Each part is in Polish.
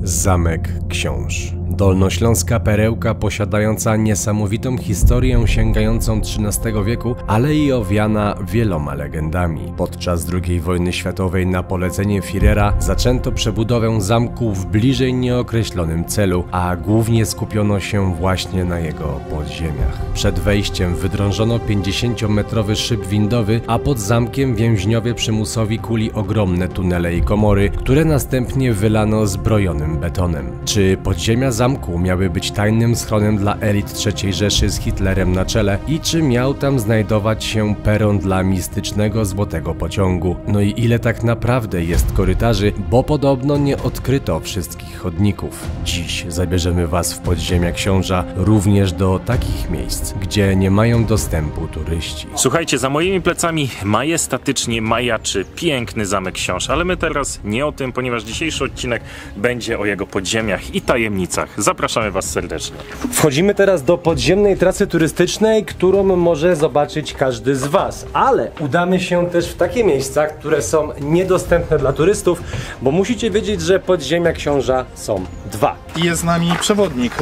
Zamek Książ. Dolnośląska perełka posiadająca niesamowitą historię sięgającą XIII wieku, ale i owiana wieloma legendami. Podczas II wojny światowej na polecenie Führera zaczęto przebudowę zamku w bliżej nieokreślonym celu, a głównie skupiono się właśnie na jego podziemiach. Przed wejściem wydrążono 50-metrowy szyb windowy, a pod zamkiem więźniowie przymusowi kuli ogromne tunele i komory, które następnie wylano zbrojonym betonem. Czy podziemia zamku miały być tajnym schronem dla elit III Rzeszy z Hitlerem na czele i czy miał tam znajdować się peron dla mistycznego złotego pociągu? No i ile tak naprawdę jest korytarzy, bo podobno nie odkryto wszystkich chodników. Dziś zabierzemy Was w podziemia Książa, również do takich miejsc, gdzie nie mają dostępu turyści. Słuchajcie, za moimi plecami majestatycznie majaczy piękny Zamek Książ, ale my teraz nie o tym, ponieważ dzisiejszy odcinek będzie o jego podziemiach i tajemnicach. Zapraszamy Was serdecznie. Wchodzimy teraz do podziemnej trasy turystycznej, którą może zobaczyć każdy z Was, ale udamy się też w takie miejsca, które są niedostępne dla turystów, bo musicie wiedzieć, że podziemia Książa są dwa. I jest z nami przewodnik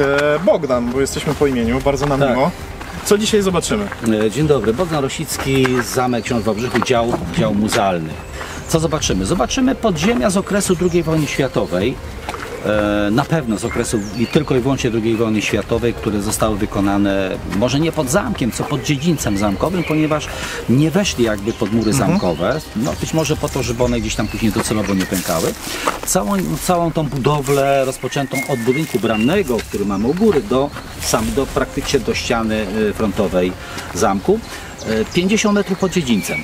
Bogdan, bo jesteśmy po imieniu, bardzo nam miło. Co dzisiaj zobaczymy? Dzień dobry, Bogdan Rosicki, Zamek Książ w Wałbrzychu, dział muzealny. Co zobaczymy? Zobaczymy podziemia z okresu II wojny światowej. Na pewno z okresu tylko i wyłącznie II wojny światowej, które zostały wykonane może nie pod zamkiem, co pod dziedzińcem zamkowym, ponieważ nie weszli jakby pod mury zamkowe, no być może po to, żeby one gdzieś tam później docelowo nie pękały. Całą tą budowlę rozpoczętą od budynku bramnego, który mamy u góry, do praktycznie do ściany frontowej zamku, 50 metrów pod dziedzińcem.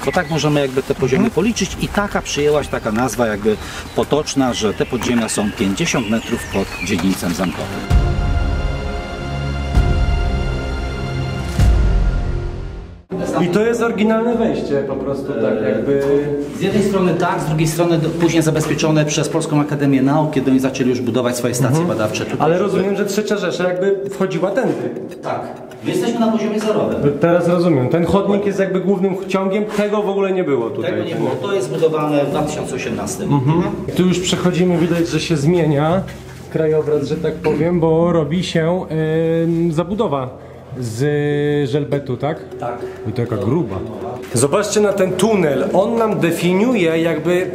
Bo tak możemy jakby te poziomy policzyć i przyjęłaś taka nazwa jakby potoczna, że te podziemia są 50 metrów pod dziedzińcem zamkowym. I to jest oryginalne wejście po prostu, tak jakby... Z jednej strony tak, z drugiej strony później zabezpieczone przez Polską Akademię Nauk, kiedy oni zaczęli już budować swoje stacje badawcze. Tutaj, ale rozumiem, że Trzecia Rzesza jakby wchodziła tędy. Tak. My jesteśmy na poziomie zerowym. Teraz rozumiem. Ten chodnik jest jakby głównym ciągiem, tego w ogóle nie było tutaj. Tego nie było. To jest budowane w 2018. Tu już przechodzimy, widać, że się zmienia krajobraz, że tak powiem, bo robi się zabudowa z żelbetu, tak? Tak. I taka gruba. Zobaczcie na ten tunel. On nam definiuje jakby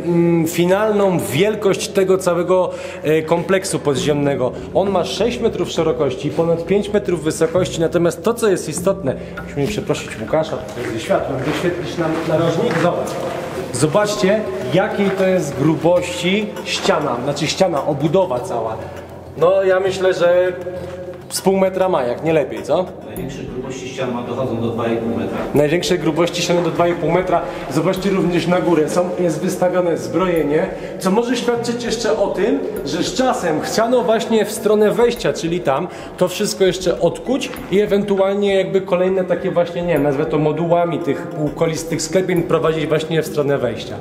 finalną wielkość tego całego kompleksu podziemnego. On ma 6 metrów szerokości, ponad 5 metrów wysokości, natomiast to, co jest istotne, musimy przeprosić Łukasza tutaj ze światłem, wyświetlić nam narożnik. Zobacz. Zobaczcie, jakiej to jest grubości ściana, obudowa cała. No ja myślę, że z pół metra ma, jak nie lepiej, co? Największe grubości ścian dochodzą do 2,5 metra. Największe grubości ściany do 2,5 metra. Zobaczcie również na górę. Jest wystawione zbrojenie, co może świadczyć jeszcze o tym, że z czasem chciano właśnie w stronę wejścia, czyli tam, to wszystko jeszcze odkuć i ewentualnie jakby kolejne takie właśnie, nie wiem, nazwę to modułami tych półkolistych sklepień prowadzić właśnie w stronę wejścia.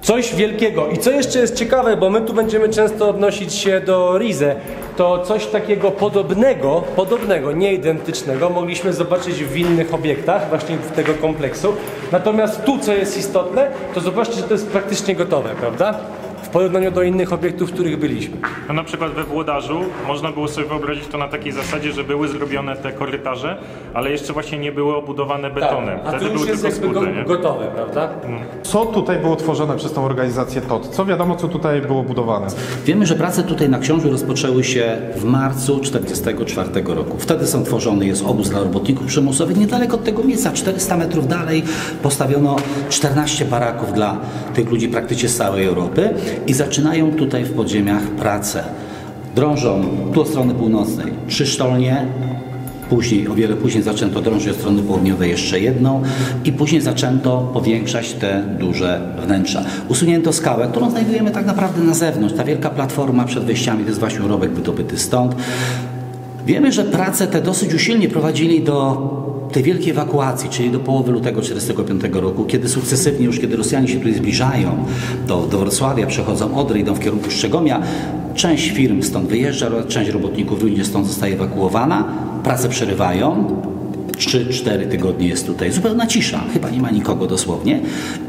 Coś wielkiego. I co jeszcze jest ciekawe, bo my tu będziemy często odnosić się do Rize, to coś takiego podobnego, nie identycznego, mogliśmy zobaczyć w innych obiektach właśnie tego kompleksu. Natomiast tu, co jest istotne, to zobaczcie, że to jest praktycznie gotowe, prawda? W porównaniu do innych obiektów, w których byliśmy. No na przykład we Włodarzu można było sobie wyobrazić to na takiej zasadzie, że były zrobione te korytarze, ale jeszcze właśnie nie były obudowane betonem. Tak, a to już jest jakby gotowe, prawda? Co tutaj było tworzone przez tą organizację TOT? Co wiadomo, co tutaj było budowane? Wiemy, że prace tutaj na Książu rozpoczęły się w marcu 1944 roku. Wtedy tworzony jest obóz dla robotników przymusowych. Niedaleko od tego miejsca, 400 metrów dalej, postawiono 14 baraków dla tych ludzi praktycznie z całej Europy. I zaczynają tutaj w podziemiach pracę. Drążą tu od strony północnej 3 sztolnie, o wiele później zaczęto drążyć od strony południowej jeszcze jedną i później zaczęto powiększać te duże wnętrza. Usunięto skałę, którą znajdujemy tak naprawdę na zewnątrz. Ta wielka platforma przed wejściami to jest właśnie urobek wydobyty stąd. Wiemy, że prace te dosyć usilnie prowadzili do tej wielkiej ewakuacji, czyli do połowy lutego 1945 roku, kiedy sukcesywnie, już kiedy Rosjanie się tutaj zbliżają do Wrocławia, przechodzą Odry, idą w kierunku Szczegomia, część firm stąd wyjeżdża, część robotników również stąd zostaje ewakuowana, prace przerywają. 3-4 tygodnie jest tutaj zupełna cisza, chyba nie ma nikogo dosłownie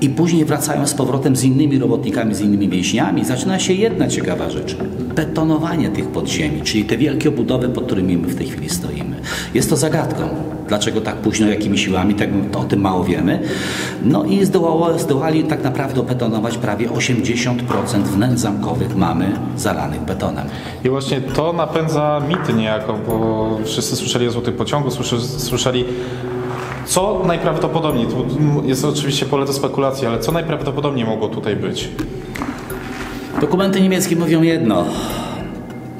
i później wracają z powrotem z innymi robotnikami, z innymi więźniami. Zaczyna się jedna ciekawa rzecz. Betonowanie tych podziemi, czyli te wielkie obudowy, pod którymi my w tej chwili stoimy. Jest to zagadką. Dlaczego tak późno, jakimi siłami, to o tym mało wiemy. No i zdołali tak naprawdę obetonować prawie 80% wnętrz zamkowych mamy zalanych betonem. I właśnie to napędza mity niejako, bo wszyscy słyszeli o złotym pociągu, słyszeli co najprawdopodobniej, tu jest oczywiście pole do spekulacji, ale co najprawdopodobniej mogło tutaj być? Dokumenty niemieckie mówią jedno.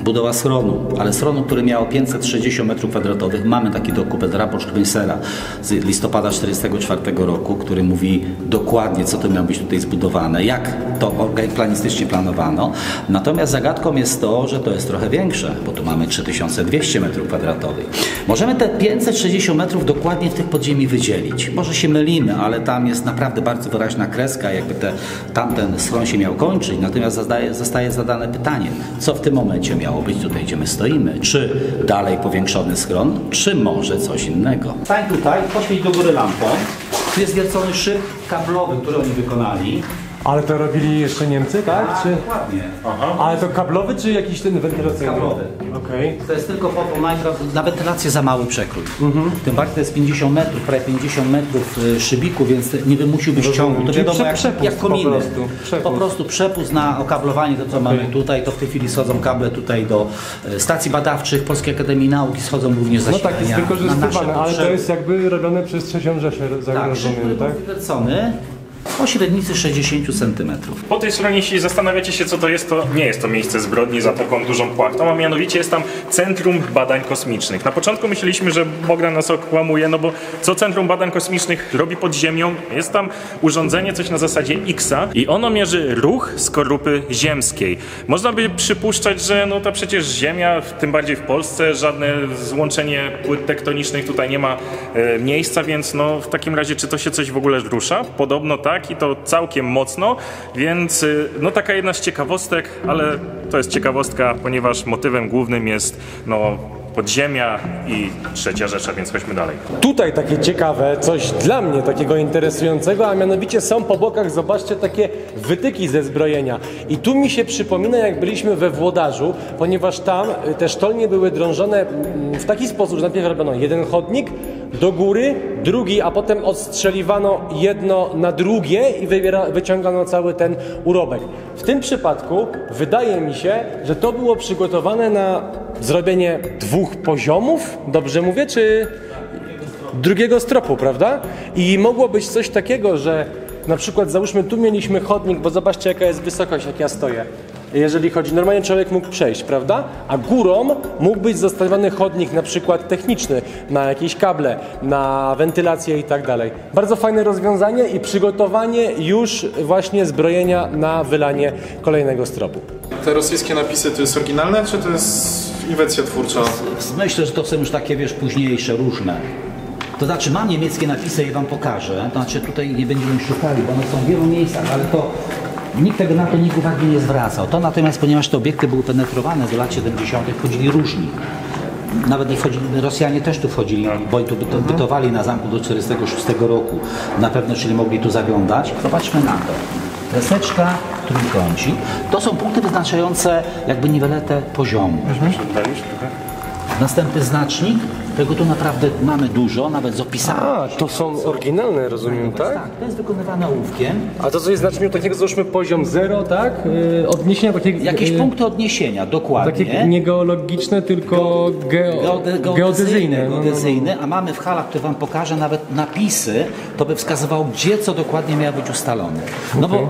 Budowa schronu, ale schronu, który miał 560 m2. Mamy taki dokument, raport Spencer'a z listopada 1944 roku, który mówi dokładnie, co to miało być tutaj zbudowane, jak to planistycznie planowano. Natomiast zagadką jest to, że to jest trochę większe, bo tu mamy 3200 m2. Możemy te 560 metrów dokładnie w tych podziemi wydzielić. Może się mylimy, ale tam jest naprawdę bardzo wyraźna kreska, jakby tamten schron się miał kończyć. Natomiast zostaje zadane pytanie, co w tym momencie miało być tutaj, gdzie my stoimy. Czy dalej powiększony schron, czy może coś innego. Stań tutaj, poświeć do góry lampą. Tu jest wiercony szyb kablowy, który oni wykonali. Ale to robili jeszcze Niemcy, tak? Tak, czy... dokładnie. Aha. Ale to kablowy, czy jakiś ten wentylacyjny? Kablowy. Okej. To jest tylko po to na wentylację za mały przekrój. Tym bardziej to jest 50 metrów, prawie 50 metrów szybiku, więc nie wymusiłbyś ciągu. To wiadomo jak kominy. Po prostu przepust na okablowanie, to co mamy tutaj, to w tej chwili schodzą kable tutaj do stacji badawczych Polskiej Akademii Nauki, schodzą również zasilania. No tak, jest wykorzystywane, ale to jest jakby robione przez III Rzeszę, tak, szyb był wywiercony o średnicy 60 cm. Po tej stronie, jeśli zastanawiacie się, co to nie jest to miejsce zbrodni za taką dużą płachtą, a mianowicie jest tam Centrum Badań Kosmicznych. Na początku myśleliśmy, że Bogdan nas okłamuje, no bo co Centrum Badań Kosmicznych robi pod ziemią? Jest tam urządzenie, coś na zasadzie X-a i ono mierzy ruch skorupy ziemskiej. Można by przypuszczać, że no to przecież Ziemia, tym bardziej w Polsce, żadne złączenie płyt tektonicznych tutaj nie ma miejsca, więc no w takim razie czy to się coś w ogóle rusza? Podobno tak i to całkiem mocno, więc no taka jedna z ciekawostek, ale to jest ciekawostka, ponieważ motywem głównym jest no podziemia i III Rzesza, więc chodźmy dalej. Tutaj takie ciekawe, coś dla mnie takiego interesującego, a mianowicie są po bokach, zobaczcie, takie wytyki ze zbrojenia. I tu mi się przypomina, jak byliśmy we Włodarzu, ponieważ tam te sztolnie były drążone w taki sposób, że najpierw robiono jeden chodnik do góry, drugi, a potem odstrzeliwano jedno na drugie i wyciągano cały ten urobek. W tym przypadku wydaje mi się, że to było przygotowane na zrobienie dwóch poziomów, dobrze mówię, czy drugiego stropu, prawda? I mogło być coś takiego, że na przykład załóżmy tu mieliśmy chodnik, bo zobaczcie jaka jest wysokość, jak ja stoję. Jeżeli chodzi, normalnie człowiek mógł przejść, prawda? A górą mógł być zostawiony chodnik na przykład techniczny, na jakieś kable, na wentylację i tak dalej. Bardzo fajne rozwiązanie i przygotowanie już właśnie zbrojenia na wylanie kolejnego stropu. Te rosyjskie napisy to jest oryginalne, czy to jest inwencja twórcza? Myślę, że to są już takie, wiesz, późniejsze, różne. To znaczy mam niemieckie napisy i wam pokażę, to znaczy tutaj nie będziemy szukali, bo one są w wielu miejscach, ale to nikt tego na to uwagi nie zwracał. To natomiast, ponieważ te obiekty były penetrowane do lat 70., wchodzili różni. Nawet nie wchodzili, Rosjanie też tu wchodzili, bo tu bytowali na zamku do 1946 roku. Na pewno, czyli mogli tu zaglądać. Zobaczmy na to. Kreseczka, trójkącik. To są punkty wyznaczające jakby niweletę poziomu. Następny znacznik. Tego tu naprawdę mamy dużo, nawet z opisami. A, to są oryginalne, rozumiem, tak? Tak, to jest wykonywane ołówkiem. A to co jest znaczeniu takiego, załóżmy poziom 0, tak? Odniesienia takiego... Jakieś punkty odniesienia, dokładnie. Takie nie geologiczne, tylko geodezyjne. A mamy w halach, które wam pokażę, nawet napisy, to by wskazywało, gdzie co dokładnie miało być ustalone. No bo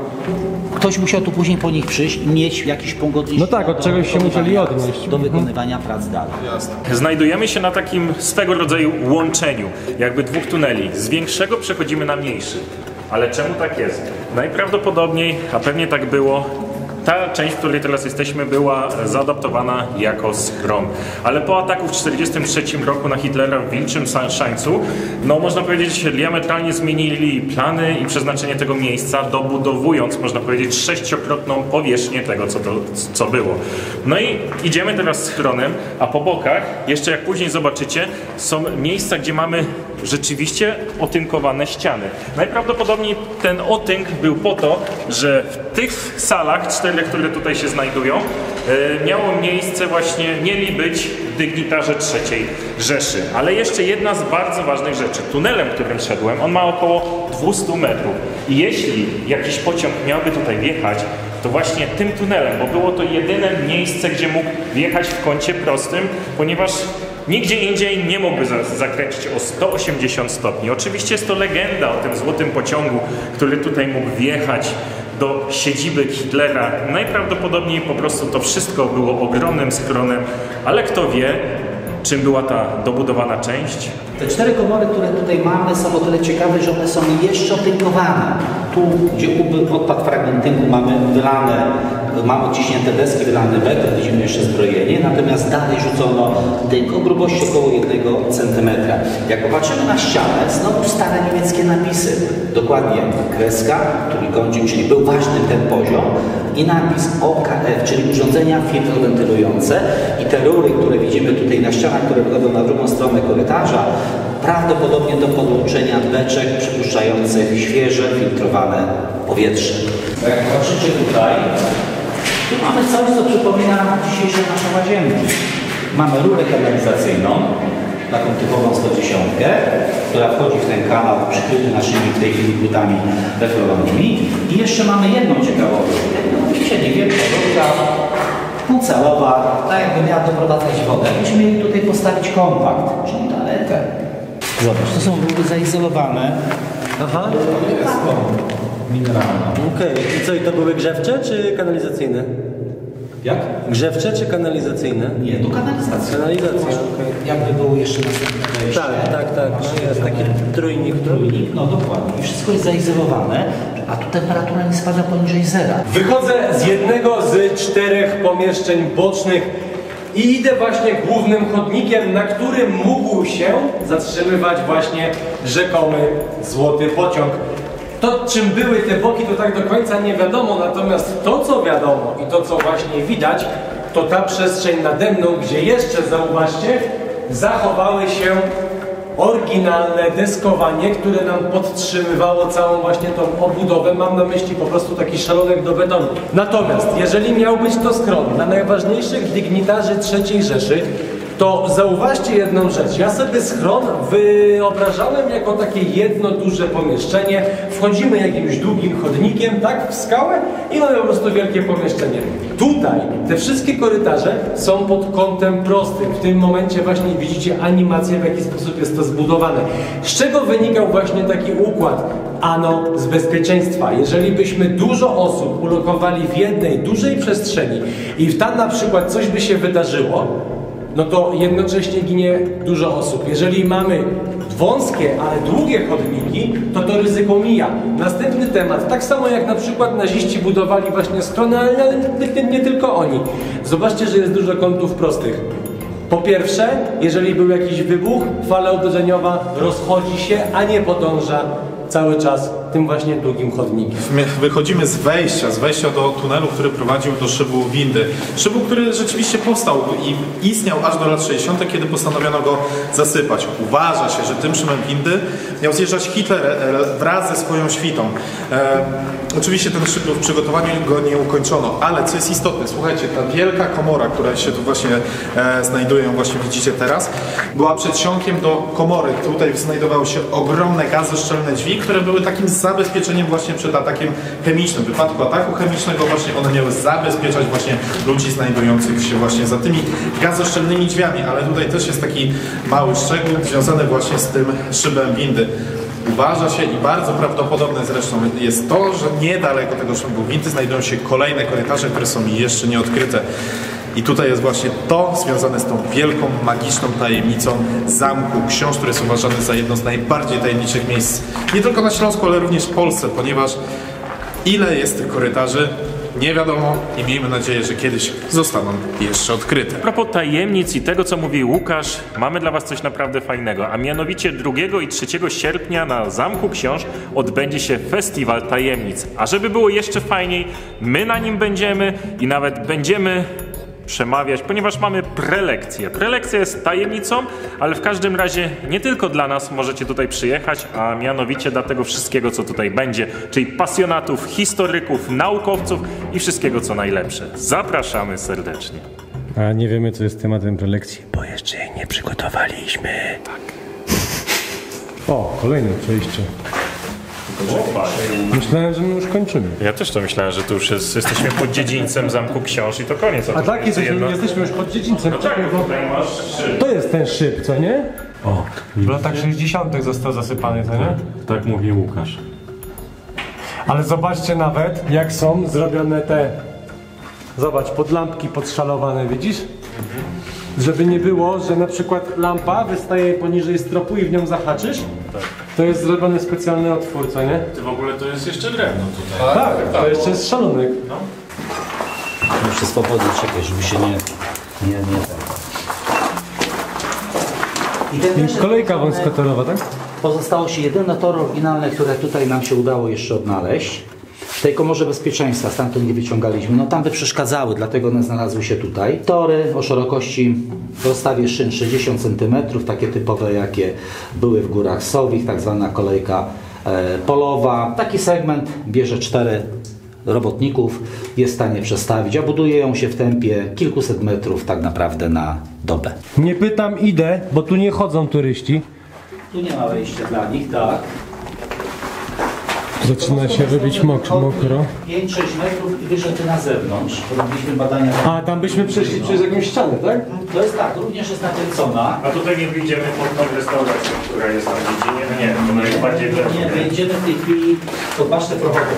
ktoś musiał tu później po nich przyjść i mieć jakiś punkt odniesienia. No tak, od czegoś się musieli odnieść. Do wykonywania prac dalej. Znajdujemy się na takim swego rodzaju łączeniu, jakby dwóch tuneli. Z większego przechodzimy na mniejszy. Ale czemu tak jest? Najprawdopodobniej, a pewnie tak było, ta część, w której teraz jesteśmy, była zaadaptowana jako schron. Ale po ataku w 1943 roku na Hitlera w Wilczym Szańcu, no można powiedzieć, diametralnie zmienili plany i przeznaczenie tego miejsca, dobudowując, można powiedzieć, 6-krotną powierzchnię tego, co było. No i idziemy teraz schronem, a po bokach, jeszcze jak później zobaczycie, są miejsca, gdzie mamy rzeczywiście otynkowane ściany. Najprawdopodobniej ten otynk był po to, że w tych salach, 4, które tutaj się znajdują, miało miejsce właśnie, mieli być dygnitarze III Rzeszy. Ale jeszcze jedna z bardzo ważnych rzeczy. Tunelem, którym szedłem, on ma około 200 metrów. I jeśli jakiś pociąg miałby tutaj wjechać, to właśnie tym tunelem, bo było to jedyne miejsce, gdzie mógł wjechać w kącie prostym, ponieważ nigdzie indziej nie mógłby zakręcić o 180 stopni. Oczywiście jest to legenda o tym złotym pociągu, który tutaj mógł wjechać do siedziby Hitlera. Najprawdopodobniej po prostu to wszystko było ogromnym schronem, ale kto wie, czym była ta dobudowana część. Te 4 komory, które tutaj mamy, są o tyle ciekawe, że one są jeszcze otynkowane. Tu, gdzie odpadł fragment tynku, mamy wylane, mamy odciśnięte deski, wylany beton, widzimy jeszcze zbrojenie, natomiast dalej rzucono tynk o grubości około 1 cm. Jak popatrzymy na ścianę, znowu stare niemieckie napisy. Dokładnie kreska, trójkącik, czyli był ważny ten poziom, i napis OKF, czyli urządzenia filtrowentylujące, i te rury, które widzimy tutaj na ścianach, które wychodzą na drugą stronę korytarza, prawdopodobnie do podłączenia beczek przypuszczających świeże, filtrowane powietrze. Jak patrzycie tutaj, tu mamy coś, co przypomina dzisiejsze nasze łazienki. Mamy rurę kanalizacyjną, taką typową 110, która wchodzi w ten kanał przykryty naszymi w tej chwili płytami reflorowanymi. I jeszcze mamy jedną ciekawostkę. Widzicie, niewielka rurka, półcalowa, tak jakby miała doprowadzać wodę. Musimy jej tutaj postawić kompakt, czyli toaletę. Zobacz, to są rury zaizolowane. Aha. Mineralne. Okej. I co, i to były grzewcze czy kanalizacyjne? Jak? Grzewcze czy kanalizacyjne? Nie, to kanalizacja. Kanalizacja, okej. Jakby było jeszcze następne wejście. Tak. No jest taki trójnik. No dokładnie. I wszystko jest zaizolowane, a tu temperatura nie spada poniżej 0. Wychodzę z jednego z 4 pomieszczeń bocznych i idę właśnie głównym chodnikiem, na którym mógł się zatrzymywać właśnie rzekomy złoty pociąg. To, czym były te boki, to tak do końca nie wiadomo, natomiast to, co wiadomo i to, co właśnie widać, to ta przestrzeń nade mną, gdzie jeszcze, zauważcie, zachowały się oryginalne deskowanie, które nam podtrzymywało całą właśnie tą obudowę. Mam na myśli po prostu taki szalonek do betonu. Natomiast, jeżeli miał być to schron dla najważniejszych dygnitarzy III Rzeszy, to zauważcie jedną rzecz. Ja sobie schron wyobrażałem jako takie jedno duże pomieszczenie. Wchodzimy jakimś długim chodnikiem, tak, w skałę i mamy po prostu wielkie pomieszczenie. Tutaj te wszystkie korytarze są pod kątem prostym. W tym momencie właśnie widzicie animację, w jaki sposób jest to zbudowane. Z czego wynikał właśnie taki układ? Ano z bezpieczeństwa. Jeżeli byśmy dużo osób ulokowali w jednej dużej przestrzeni i tam na przykład coś by się wydarzyło, no to jednocześnie ginie dużo osób. Jeżeli mamy wąskie, ale długie chodniki, to ryzyko mija. Następny temat, tak samo jak na przykład naziści budowali właśnie schrony, ale nie tylko oni. Zobaczcie, że jest dużo kątów prostych. Po pierwsze, jeżeli był jakiś wybuch, fala uderzeniowa rozchodzi się, a nie podąża cały czas tym właśnie długim chodnikiem. Wychodzimy z wejścia do tunelu, który prowadził do szybu windy. Szybu, który rzeczywiście powstał i istniał aż do lat 60., kiedy postanowiono go zasypać. Uważa się, że tym szybem windy miał zjeżdżać Hitler wraz ze swoją świtą. Oczywiście ten szyb był w przygotowaniu i go nie ukończono, ale co jest istotne, słuchajcie, ta wielka komora, która się tu właśnie znajduje, właśnie widzicie teraz, była przedsionkiem do komory. Tutaj znajdowały się ogromne gazoszczelne drzwi, które były takim zabezpieczeniem właśnie przed atakiem chemicznym. W wypadku ataku chemicznego właśnie one miały zabezpieczać właśnie ludzi znajdujących się właśnie za tymi gazoszczelnymi drzwiami, ale tutaj też jest taki mały szczegół związany właśnie z tym szybem windy. Uważa się i bardzo prawdopodobne zresztą jest to, że niedaleko tego szybu windy znajdują się kolejne korytarze, które są jeszcze nieodkryte. I tutaj jest właśnie to związane z tą wielką, magiczną tajemnicą Zamku Książ, który jest uważany za jedno z najbardziej tajemniczych miejsc nie tylko na Śląsku, ale również w Polsce, ponieważ ile jest tych korytarzy, nie wiadomo i miejmy nadzieję, że kiedyś zostaną jeszcze odkryte. A propos tajemnic i tego, co mówił Łukasz, mamy dla Was coś naprawdę fajnego, a mianowicie 2 i 3 sierpnia na Zamku Książ odbędzie się Festiwal Tajemnic. A żeby było jeszcze fajniej, my na nim będziemy i nawet będziemy przemawiać, ponieważ mamy prelekcję. Prelekcja jest tajemnicą, ale w każdym razie nie tylko dla nas możecie tutaj przyjechać, a mianowicie dla tego wszystkiego, co tutaj będzie, czyli pasjonatów, historyków, naukowców i wszystkiego, co najlepsze. Zapraszamy serdecznie. A nie wiemy, co jest tematem prelekcji, bo jeszcze jej nie przygotowaliśmy. Tak. O, kolejne przejście. Myślałem, że my już kończymy. Ja też to myślałem, że tu już jesteśmy pod dziedzińcem Zamku Książ i to koniec. A tak, jesteśmy już pod dziedzińcem. No tak, bo tutaj masz szyb. To jest ten szyb, co nie? O, w latach 60. został zasypany, co nie? Tak mówi Łukasz. Ale zobaczcie nawet, jak są zrobione te... Zobacz, pod lampki podszalowane, widzisz? Żeby nie było, że na przykład lampa wystaje poniżej stropu i w nią zahaczysz. Tak. To jest zrobiony specjalny otwór, co nie? Ty w ogóle to jest jeszcze drewno tutaj. Tak, to jeszcze jest szalonek. No. Muszę swobodnie czekać, żeby się nie I kolejka wąskotorowa, tak? Pozostało się jedyne tory oryginalne, które tutaj nam się udało jeszcze odnaleźć. W tej komorze bezpieczeństwa, stamtąd nie wyciągaliśmy. No tam by przeszkadzały, dlatego one znalazły się tutaj. Tory o szerokości w rozstawie szyn 60 cm, takie typowe jakie były w Górach Sowich, tak zwana kolejka polowa. Taki segment bierze 4 robotników, jest w stanie przestawić, a buduje ją się w tempie kilkuset metrów tak naprawdę na dobę. Nie pytam, idę, bo tu nie chodzą turyści. Tu nie ma wejścia dla nich, tak. Zaczyna się robić mokro. 5-6 metrów i wyszedł na zewnątrz. Robiliśmy badania. A, tam byśmy przeszli przez jakąś ścianę, tak? To jest tak, również jest nakręcona. A tutaj nie wyjdziemy pod tą restauracją, która jest na dziedzinie? Nie, to najbardziej Nie, wejdziemy w tej chwili pod basztę prochową.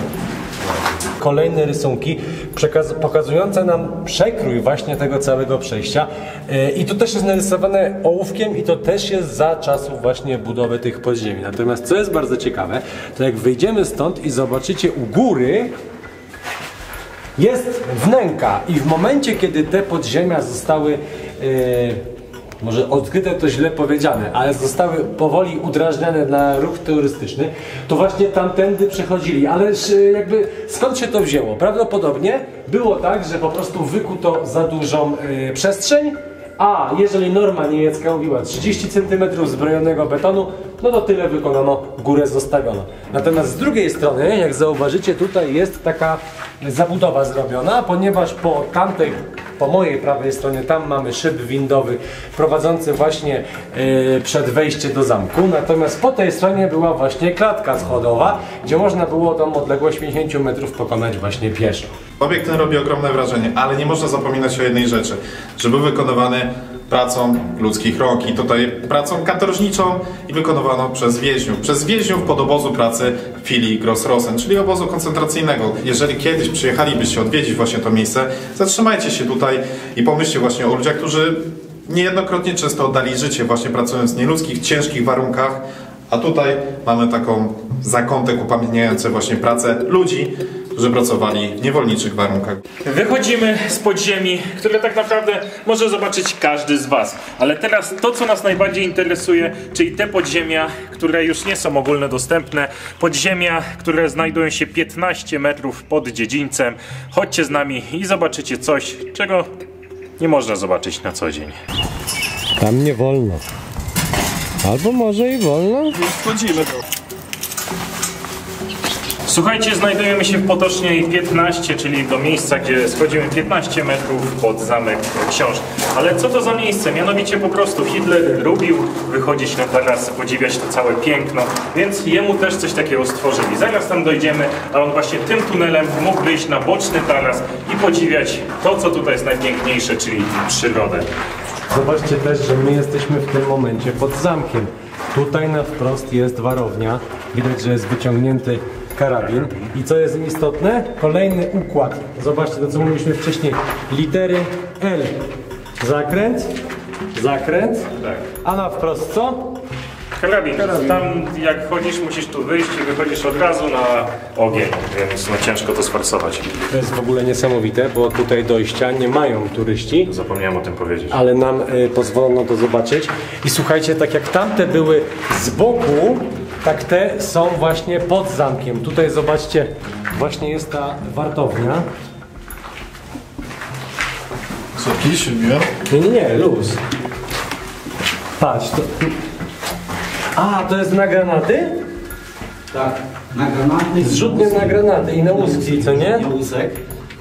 Kolejne rysunki pokazujące nam przekrój właśnie tego całego przejścia. I to też jest narysowane ołówkiem i to też jest za czasów właśnie budowy tych podziemi. Natomiast co jest bardzo ciekawe, to jak wyjdziemy stąd i zobaczycie u góry, jest wnęka i w momencie, kiedy te podziemia zostały może odkryte to źle powiedziane, ale zostały powoli udrażniane na ruch turystyczny, to właśnie tamtędy przechodzili. Ale jakby skąd się to wzięło? Prawdopodobnie było tak, że po prostu wykuto za dużą przestrzeń, a jeżeli norma niemiecka mówiła 30 cm zbrojonego betonu, no to tyle wykonano, górę zostawiono. Natomiast z drugiej strony, jak zauważycie, tutaj jest taka zabudowa zrobiona, ponieważ po mojej prawej stronie tam mamy szyb windowy prowadzący właśnie przed wejściem do zamku, natomiast po tej stronie była właśnie klatka schodowa, gdzie można było tą odległość 50 metrów pokonać właśnie pieszo. Obiekt ten robi ogromne wrażenie, ale nie można zapominać o jednej rzeczy, że był wykonywany pracą ludzkich rąk i tutaj pracą katorżniczą i wykonywano przez więźniów pod obozu pracy filii Gross-Rosen, czyli obozu koncentracyjnego. Jeżeli kiedyś przyjechalibyście odwiedzić właśnie to miejsce, zatrzymajcie się tutaj i pomyślcie właśnie o ludziach, którzy niejednokrotnie często oddali życie właśnie pracując w nieludzkich, ciężkich warunkach, a tutaj mamy taką zakątek upamiętniający właśnie pracę ludzi, którzy pracowali w niewolniczych warunkach. Wychodzimy z podziemi, które tak naprawdę może zobaczyć każdy z Was. Ale teraz to, co nas najbardziej interesuje, czyli te podziemia, które już nie są ogólnodostępne. Podziemia, które znajdują się 15 metrów pod dziedzińcem. Chodźcie z nami i zobaczycie coś, czego nie można zobaczyć na co dzień. Tam nie wolno. Albo może i wolno? Wchodzimy tu. Słuchajcie, znajdujemy się w Potocznej 15, czyli do miejsca, gdzie schodzimy 15 metrów pod Zamek Książ. Ale co to za miejsce? Mianowicie po prostu Hitler lubił wychodzić na taras, podziwiać to całe piękno, więc jemu też coś takiego stworzyli. Zaraz tam dojdziemy, a on właśnie tym tunelem mógł wyjść na boczny taras i podziwiać to, co tutaj jest najpiękniejsze, czyli przyrodę. Zobaczcie też, że my jesteśmy w tym momencie pod zamkiem. Tutaj na wprost jest warownia. Widać, że jest wyciągnięty karabin. I co jest istotne? Kolejny układ. Zobaczcie to, co mówiliśmy wcześniej. Litery L. Zakręt, zakręt, Tak. a na wprost co? Karabin. Tam jak wchodzisz, musisz tu wyjść i wychodzisz od razu na ogień, więc no ciężko to sforsować. To jest w ogóle niesamowite, bo tutaj dojścia nie mają turyści. Zapomniałem o tym powiedzieć. Ale nam pozwolono to zobaczyć. I słuchajcie, tak jak tamte były z boku, tak te są właśnie pod zamkiem. Tutaj zobaczcie, właśnie jest ta wartownia. Co, kij się biła? Nie, luz. Patrz, to... A, to jest na granaty? Tak, na granaty. Zrzutnie na granaty i na łuski, co nie? Na łusek,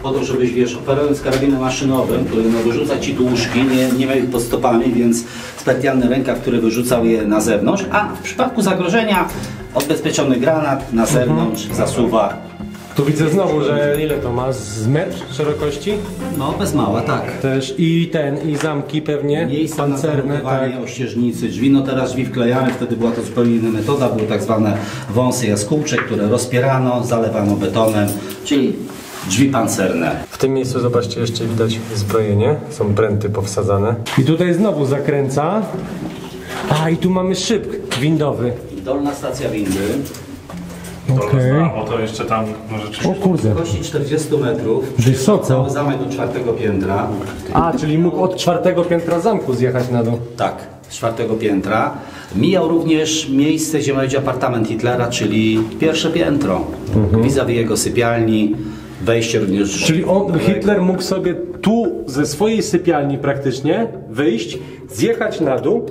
po to, żebyś, wiesz, operując karabinem maszynowym, który wyrzuca ci tu łóżki, nie miał ich pod stopami, więc specjalny rękaw, który wyrzucał je na zewnątrz, a w przypadku zagrożenia odbezpieczony granat na zewnątrz zasuwa. Tu widzę znowu, że ile to ma? Z metr szerokości? No, bez mała, tak. Też i zamki pewnie, Miejsca na pancerne, tak. zamontowanie, ościeżnicy, drzwi. No teraz drzwi wklejamy, wtedy była to zupełnie inna metoda. Były tak zwane wąsy jaskółcze, które rozpierano, zalewano betonem, czyli drzwi pancerne. W tym miejscu zobaczcie, jeszcze widać zbrojenie, są pręty powsadzane. I tutaj znowu zakręca. A, i tu mamy szyb windowy. Dolna stacja windy. Okej. O, to jeszcze tam może O kurde. Wysokości 40 metrów. Wysoko. Cały zamek do 4. piętra. A, czyli mógł od 4. piętra zamku zjechać na dół. Tak, z 4. piętra. Mijał również miejsce, gdzie miał być apartament Hitlera, czyli 1. piętro. Vis-a-vis jego sypialni, wejście również... Czyli Hitler mógł sobie tu ze swojej sypialni praktycznie wyjść, zjechać na dół,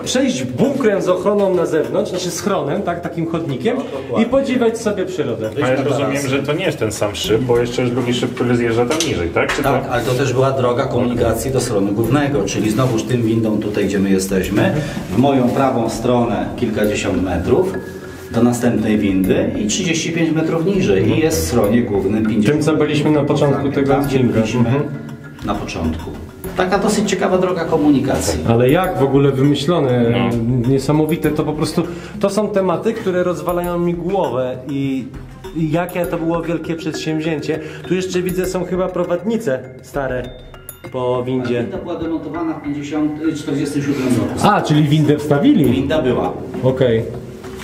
przejść bunkrem z ochroną na zewnątrz, znaczy schronem, tak, takim chodnikiem i podziwiać sobie przyrodę. Ale rozumiem, że to nie jest ten sam szyb, bo jeszcze jest drugi szyb, który zjeżdża tam niżej, tak? Czy Tak, ale to też była droga komunikacji do schronu głównego, czyli znowuż tym windą tutaj, gdzie my jesteśmy, w moją prawą stronę kilkadziesiąt metrów do następnej windy i 35 metrów niżej i jest w schronie głównym 50 Tym, co byliśmy na początku tego tam, gdzie odcinka. byliśmy na początku. Taka dosyć ciekawa droga komunikacji. Ale jak w ogóle wymyślone, niesamowite, to po prostu, to są tematy, które rozwalają mi głowę i jakie to było wielkie przedsięwzięcie. Tu jeszcze widzę, są chyba prowadnice stare po windzie. Winda była demontowana w 47 roku. A, czyli windę wstawili? Winda była. Okej.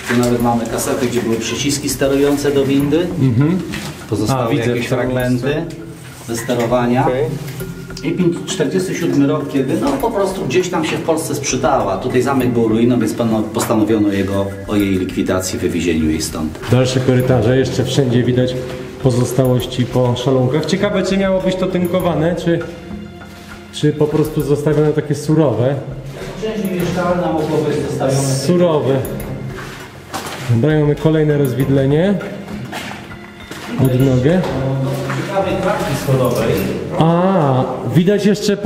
Tu nawet mamy kasety, gdzie były przyciski sterujące do windy. Pozostały widzę jakieś w tym fragmenty ze sterowania. I 47 rok, kiedy no po prostu gdzieś tam się w Polsce sprzedała. Tutaj zamek był ruiną, więc postanowiono o jej likwidacji, wywiezieniu jej stąd. Dalsze korytarze, jeszcze wszędzie widać pozostałości po szalonkach. Ciekawe, czy miało być to tynkowane, czy po prostu zostawione takie surowe. Część mieszkalna mogło być zostawione. Surowe. Dobra, mamy kolejne rozwidlenie. Odnogę. Ciekawej klatki schodowej. A, widać jeszcze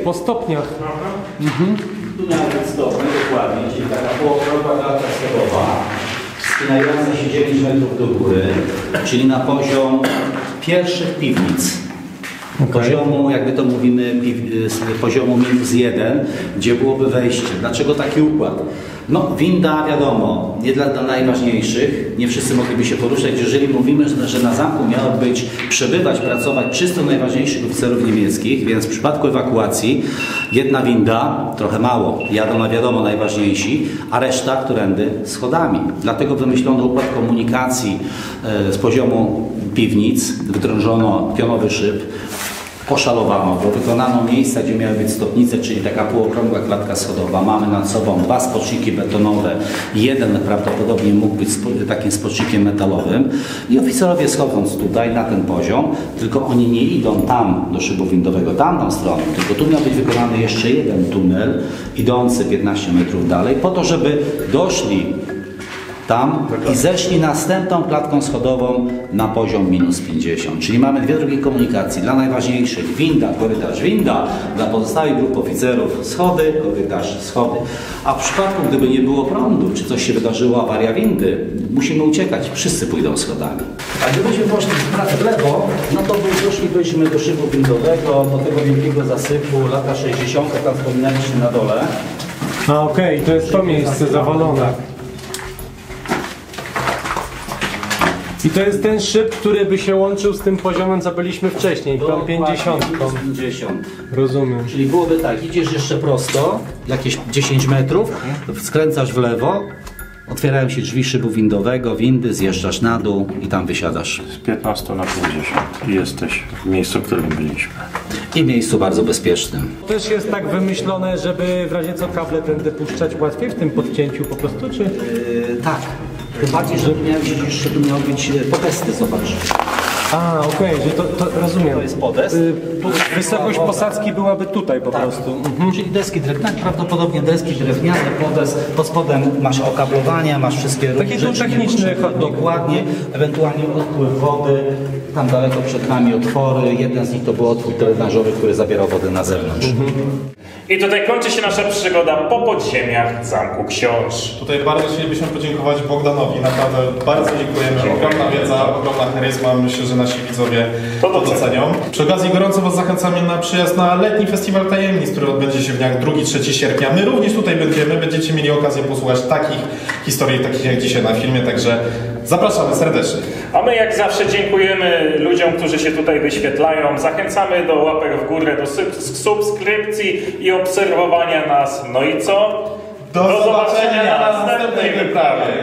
po stopniach. Tu miał być stopnie, dokładnie, czyli taka półokrągła klatka schodowa, wspinająca się 9 metrów do góry, czyli na poziom pierwszych piwnic. Poziomu, jakby to mówimy, poziomu -1, gdzie byłoby wejście. Dlaczego taki układ? No, winda, wiadomo, nie dla najważniejszych, nie wszyscy mogliby się poruszać. Jeżeli mówimy, że na zamku miało być przebywać, pracować 300 najważniejszych oficerów niemieckich, więc w przypadku ewakuacji jedna winda, trochę mało, jadą na wiadomo najważniejsi, a reszta którędy schodami. Dlatego wymyślono układ komunikacji z poziomu piwnic, wydrążono pionowy szyb, poszalowano go, wykonano miejsca, gdzie miały być stopnice, czyli taka półokrągła klatka schodowa. Mamy nad sobą 2 spoczniki betonowe, jeden prawdopodobnie mógł być takim spocznikiem metalowym i oficerowie schodząc tutaj na ten poziom, tylko oni nie idą tam do szybu windowego, tamtą stroną, tylko tu miał być wykonany jeszcze jeden tunel idący 15 metrów dalej, po to, żeby doszli tam i zeszli następną klatką schodową na poziom -50. Czyli mamy dwie drogi komunikacji. Dla najważniejszych winda, korytarz, winda. Dla pozostałych grup oficerów schody, korytarz, schody. A w przypadku, gdyby nie było prądu, czy coś się wydarzyło, awaria windy, musimy uciekać. Wszyscy pójdą schodami. A gdybyśmy poszli w lewo, no to doszlibyśmy do szybu windowego, do tego wielkiego zasypu, lata 60., tam wspominaliśmy na dole. A okej, to jest to miejsce zawalone. I to jest ten szyb, który by się łączył z tym poziomem, co byliśmy wcześniej, tą 50. 50. Rozumiem. Czyli byłoby tak, idziesz jeszcze prosto, jakieś 10 metrów, skręcasz w lewo, otwierają się drzwi szybu windowego, windy, zjeżdżasz na dół i tam wysiadasz. Z 15 na 50 i jesteś w miejscu, w którym byliśmy. I miejscu bardzo bezpiecznym. Też jest tak wymyślone, żeby w razie co kable tędy puszczać łatwiej w tym podcięciu po prostu, czy? Tak. Tym bardziej, że tu miał być popesty, zobacz. A, okej, że to rozumiem. To jest podest. Wysokość posadzki byłaby tutaj po prostu. Czyli deski drewniane, prawdopodobnie deski drewniane, podest, pod spodem masz okablowania, masz wszystkie Taki rzeczy techniczny niepotrzebne. Dokładnie, ewentualnie odpływ wody, tam daleko przed nami otwory, jeden z nich to był otwór drenażowy, który zabierał wodę na zewnątrz. I tutaj kończy się nasza przygoda po podziemiach Zamku Książ. Tutaj bardzo chcielibyśmy podziękować Bogdanowi, naprawdę bardzo dziękujemy. Ogromna wiedza, ogromna charyzma, myślę, że nasi widzowie to docenią. Przy okazji gorąco Was zachęcamy na przyjazd na letni Festiwal Tajemnic, który odbędzie się w dniach 2-3 sierpnia. My również tutaj będziecie mieli okazję posłuchać takich historii, takich jak dzisiaj na filmie, także zapraszamy serdecznie. A my jak zawsze dziękujemy ludziom, którzy się tutaj wyświetlają. Zachęcamy do łapek w górę, do subskrypcji i obserwowania nas. No i co? Do zobaczenia na następnej wyprawie!